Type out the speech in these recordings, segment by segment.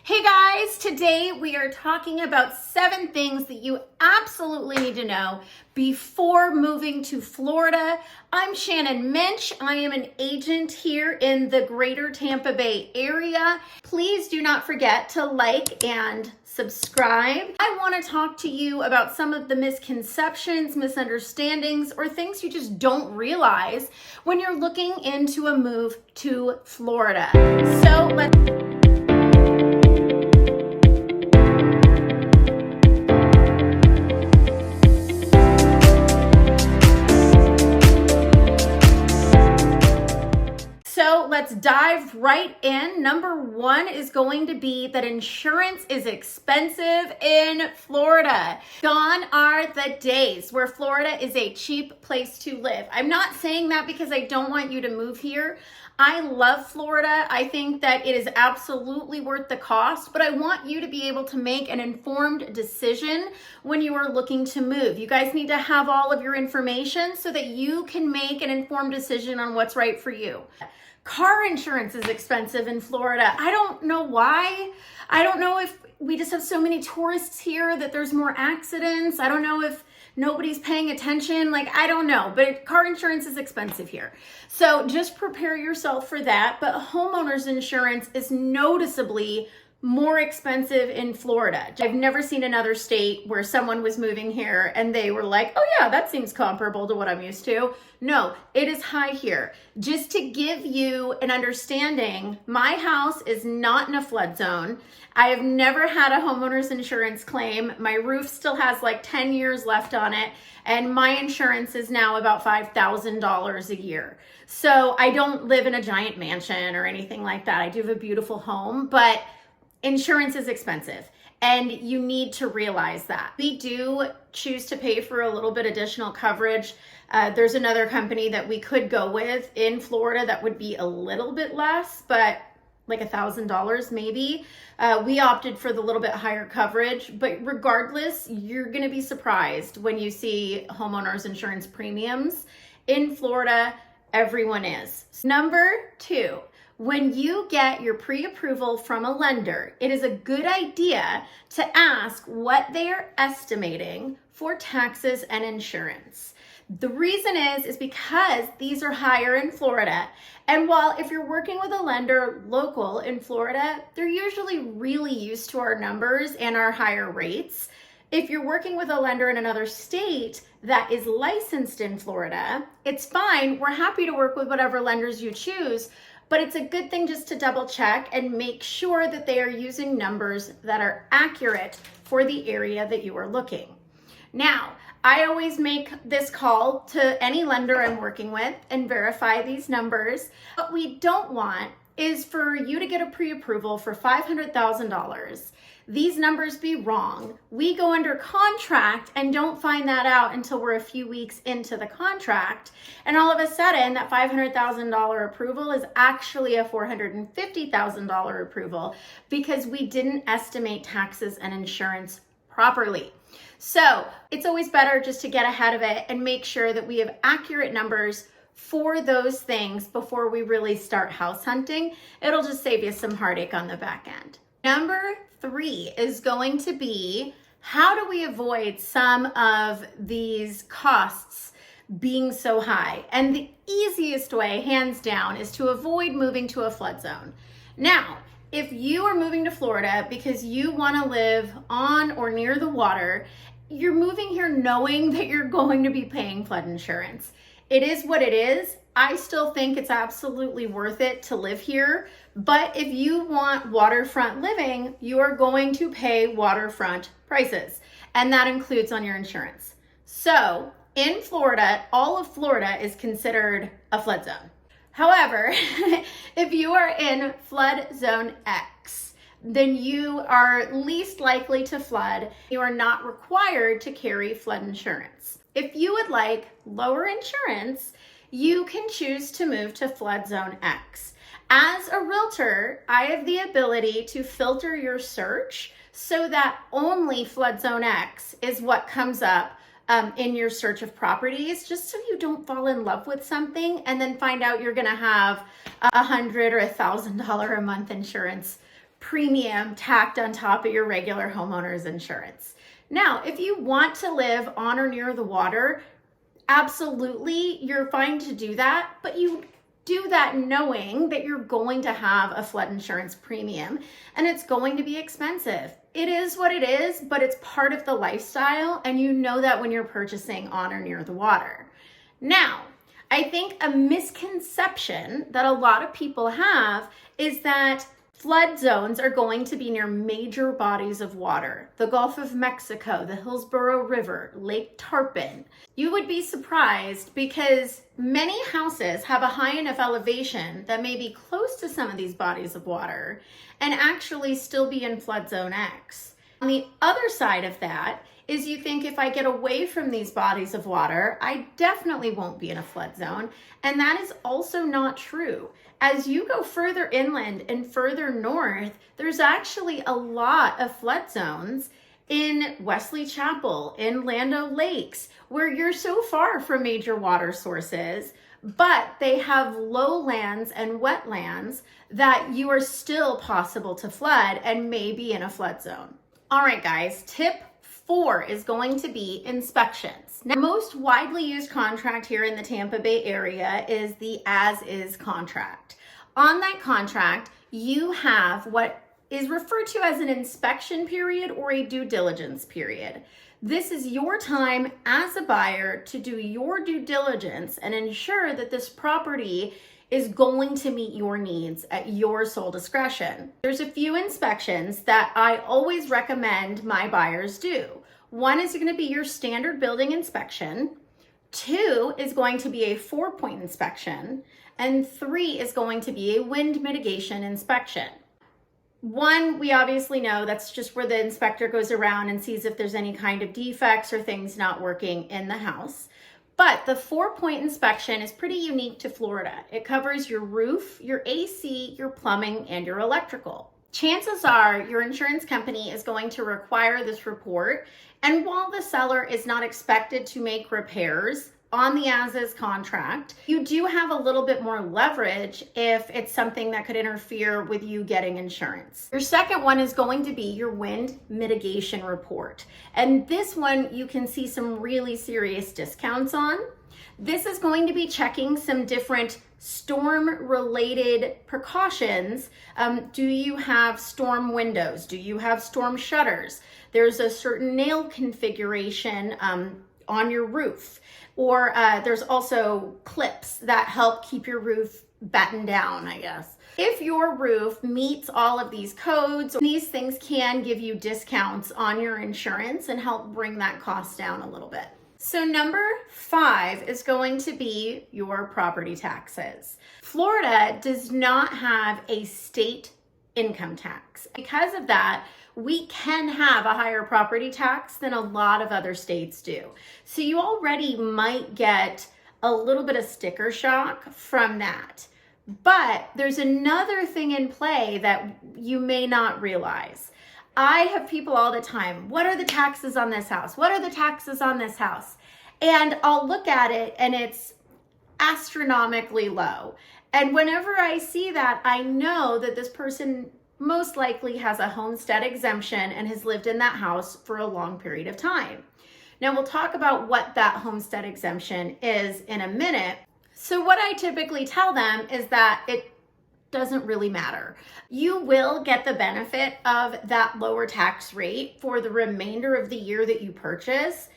Hey guys, today we are talking about 7 things that you absolutely need to know before moving to Florida. I'm Shannon Minsch. I am an agent here in the greater Tampa Bay area. Please do not forget to like and subscribe. I want to talk to you about some of the misconceptions, misunderstandings, or things you just don't realize when you're looking into a move to Florida. So let's let's dive right in. Number 1 is going to be that insurance is expensive in Florida. Gone are the days where Florida is a cheap place to live. I'm not saying that because I don't want you to move here. I love Florida. I think that it is absolutely worth the cost, but I want you to be able to make an informed decision when you are looking to move. You guys need to have all of your information so that you can make an informed decision on what's right for you. Car insurance is expensive in Florida. I don't know why. I don't know if we just have so many tourists here that there's more accidents. I don't know if nobody's paying attention. I don't know, but car insurance is expensive here. So just prepare yourself for that. But homeowners insurance is noticeably more expensive in Florida. I've never seen another state where someone was moving here and they were like, oh yeah, that seems comparable to what I'm used to. No, it is high here. Just to give you an understanding, my house is not in a flood zone. I have never had a homeowner's insurance claim. My roof still has 10 years left on it, and my insurance is now about $5,000 a year. So I don't live in a giant mansion or anything like that. I do have a beautiful home, but insurance is expensive, and you need to realize that. We do choose to pay for a little bit additional coverage. There's another company that we could go with in Florida that would be a little bit less, but $1,000 maybe. We opted for the little bit higher coverage, but regardless, you're going to be surprised when you see homeowners insurance premiums. In Florida, everyone is. Number 2. When you get your pre-approval from a lender, it is a good idea to ask what they are estimating for taxes and insurance. The reason is because these are higher in Florida. And while if you're working with a lender local in Florida, they're usually really used to our numbers and our higher rates. If you're working with a lender in another state that is licensed in Florida, it's fine. We're happy to work with whatever lenders you choose. But it's a good thing just to double check and make sure that they are using numbers that are accurate for the area that you are looking. Now, I always make this call to any lender I'm working with and verify these numbers. What we don't want is for you to get a pre-approval for $500,000. These numbers be wrong. We go under contract and don't find that out until we're a few weeks into the contract. And all of a sudden, that $500,000 approval is actually a $450,000 approval because we didn't estimate taxes and insurance properly. So it's always better just to get ahead of it and make sure that we have accurate numbers for those things before we really start house hunting. It'll just save you some heartache on the back end. Number 3 is going to be, how do we avoid some of these costs being so high? And the easiest way, hands down, is to avoid moving to a flood zone. Now, if you are moving to Florida because you want to live on or near the water, you're moving here knowing that you're going to be paying flood insurance. It is what it is. I still think it's absolutely worth it to live here. But if you want waterfront living, you are going to pay waterfront prices. And that includes on your insurance. So in Florida, all of Florida is considered a flood zone. However, if you are in flood zone X, then you are least likely to flood. You are not required to carry flood insurance. If you would like lower insurance, you can choose to move to flood zone X. As a realtor, I have the ability to filter your search so that only flood zone X is what comes up in your search of properties, just so you don't fall in love with something and then find out you're gonna have $100 or $1,000 a month insurance premium tacked on top of your regular homeowner's insurance. Now, if you want to live on or near the water, absolutely, you're fine to do that, but you do that knowing that you're going to have a flood insurance premium and it's going to be expensive. It is what it is, but it's part of the lifestyle, and you know that when you're purchasing on or near the water. Now, I think a misconception that a lot of people have is that flood zones are going to be near major bodies of water. The Gulf of Mexico, the Hillsborough River, Lake Tarpon. You would be surprised because many houses have a high enough elevation that may be close to some of these bodies of water and actually still be in flood zone X. On the other side of that is you think if I get away from these bodies of water, I definitely won't be in a flood zone. And that is also not true. As you go further inland and further north, there's actually a lot of flood zones in Wesley Chapel, in Land O'Lakes, where you're so far from major water sources, but they have lowlands and wetlands that you are still possible to flood and may be in a flood zone. All right, guys, tip 4 is going to be inspections. Now, the most widely used contract here in the Tampa Bay area is the as-is contract. On that contract, you have what is referred to as an inspection period or a due diligence period. This is your time as a buyer to do your due diligence and ensure that this property is going to meet your needs at your sole discretion. There's a few inspections that I always recommend my buyers do. 1 is going to be your standard building inspection. 2 is going to be a 4-point inspection. And 3 is going to be a wind mitigation inspection. 1, we obviously know that's just where the inspector goes around and sees if there's any kind of defects or things not working in the house. But the 4-point inspection is pretty unique to Florida. It covers your roof, your AC, your plumbing, and your electrical. Chances are your insurance company is going to require this report, and while the seller is not expected to make repairs on the as-is contract, you do have a little bit more leverage if it's something that could interfere with you getting insurance. Your second one is going to be your wind mitigation report. And this one you can see some really serious discounts on. This is going to be checking some different storm-related precautions. Do you have storm windows? Do you have storm shutters? There's a certain nail configuration on your roof. Or there's also clips that help keep your roof battened down, I guess. If your roof meets all of these codes, these things can give you discounts on your insurance and help bring that cost down a little bit. So number 5 is going to be your property taxes. Florida does not have a state income tax. Because of that, we can have a higher property tax than a lot of other states do. So you already might get a little bit of sticker shock from that. But there's another thing in play that you may not realize. I have people all the time, what are the taxes on this house? What are the taxes on this house? And I'll look at it and it's astronomically low. And whenever I see that, I know that this person most likely has a homestead exemption and has lived in that house for a long period of time. Now we'll talk about what that homestead exemption is in a minute. So what I typically tell them is that it doesn't really matter. You will get the benefit of that lower tax rate for the remainder of the year that you purchase,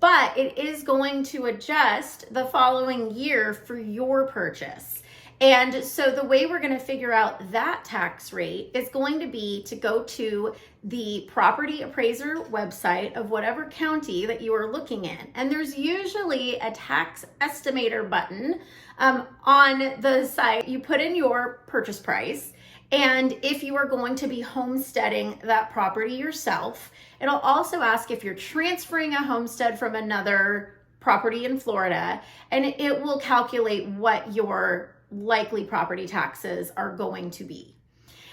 but it is going to adjust the following year for your purchase. And so the way we're going to figure out that tax rate is going to be to go to the property appraiser website of whatever county that you are looking in. And there's usually a tax estimator button on the site. You put in your purchase price. And if you are going to be homesteading that property yourself, it'll also ask if you're transferring a homestead from another property in Florida, and it will calculate what your likely property taxes are going to be.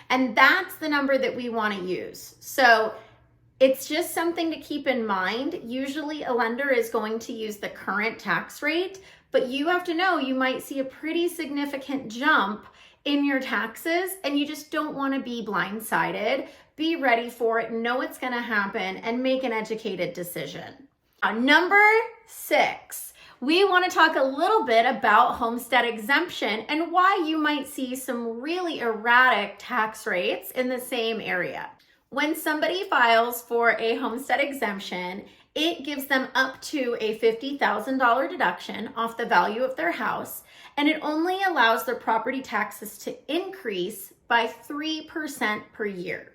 And that's the number that we want to use. So it's just something to keep in mind. Usually a lender is going to use the current tax rate, but you have to know you might see a pretty significant jump in your taxes and you just don't want to be blindsided. Be ready for it, know what's going to happen, and make an educated decision. Number 6, we want to talk a little bit about homestead exemption and why you might see some really erratic tax rates in the same area. When somebody files for a homestead exemption, it gives them up to a $50,000 deduction off the value of their house, and it only allows their property taxes to increase by 3% per year.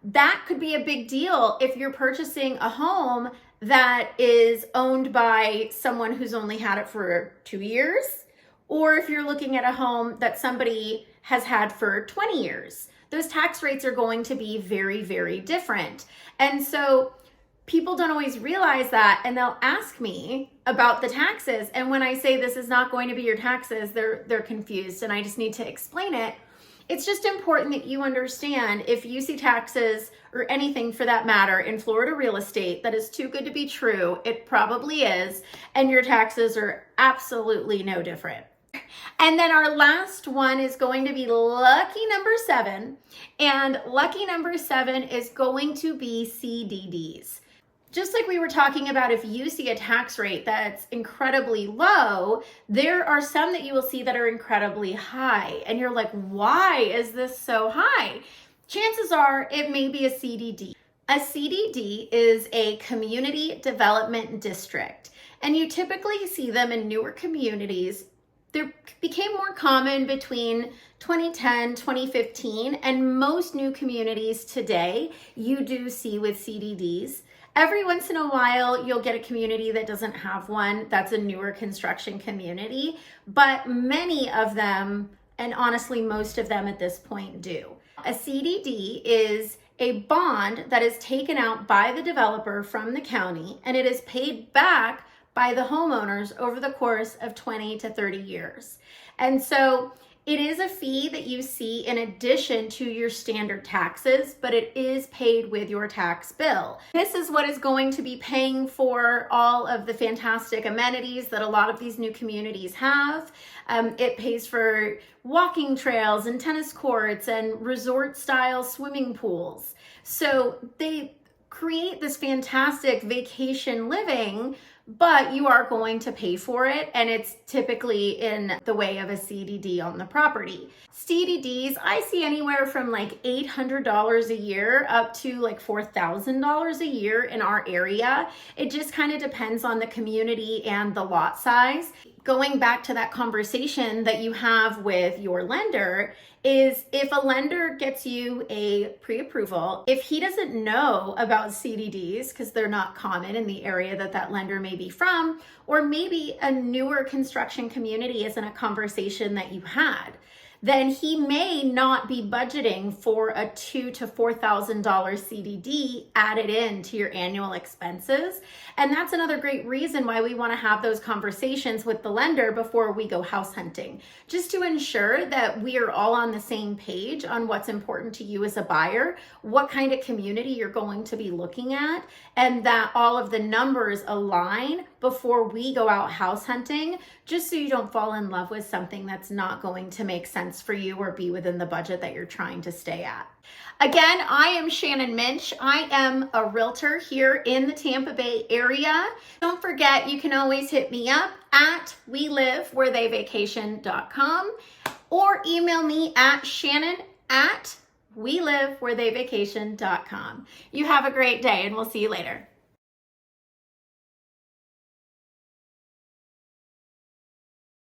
That could be a big deal if you're purchasing a home that is owned by someone who's only had it for 2 years, or if you're looking at a home that somebody has had for 20 years. Those tax rates are going to be very, very different. And so people don't always realize that, and they'll ask me about the taxes. And when I say this is not going to be your taxes, they're confused, and I just need to explain it. It's just important that you understand if you see taxes or anything for that matter in Florida real estate that is too good to be true, it probably is, and your taxes are absolutely no different. And then our last one is going to be lucky number 7, and lucky number 7 is going to be CDDs. Just like we were talking about, if you see a tax rate that's incredibly low, there are some that you will see that are incredibly high. And you're like, why is this so high? Chances are it may be a CDD. A CDD is a community development district, and you typically see them in newer communities. They became more common between 2010, 2015, and most new communities today you do see with CDDs. Every once in a while, you'll get a community that doesn't have one. That's a newer construction community, but many of them, and honestly, most of them at this point do. A CDD is a bond that is taken out by the developer from the county, and it is paid back by the homeowners over the course of 20 to 30 years. And so it is a fee that you see in addition to your standard taxes, but it is paid with your tax bill. This is what is going to be paying for all of the fantastic amenities that a lot of these new communities have. It pays for walking trails and tennis courts and resort-style swimming pools. So they create this fantastic vacation living, but you are going to pay for it, and it's typically in the way of a CDD on the property. CDDs, I see anywhere from like $800 a year up to like $4,000 a year in our area. It just kind of depends on the community and the lot size. Going back to that conversation that you have with your lender, is if a lender gets you a pre-approval, if he doesn't know about CDDs because they're not common in the area that that lender may be from, or maybe a newer construction community isn't a conversation that you had, then he may not be budgeting for a $2,000 to $4,000 CDD added in to your annual expenses. And that's another great reason why we want to have those conversations with the lender before we go house hunting, just to ensure that we are all on the same page on what's important to you as a buyer, what kind of community you're going to be looking at, and that all of the numbers align before we go out house hunting, just so you don't fall in love with something that's not going to make sense for you or be within the budget that you're trying to stay at. Again, I am Shannon Minsch. I am a realtor here in the Tampa Bay area. Don't forget, you can always hit me up at welivewheretheyvacation.com or email me at shannon@welivewheretheyvacation.com. You have a great day, and we'll see you later.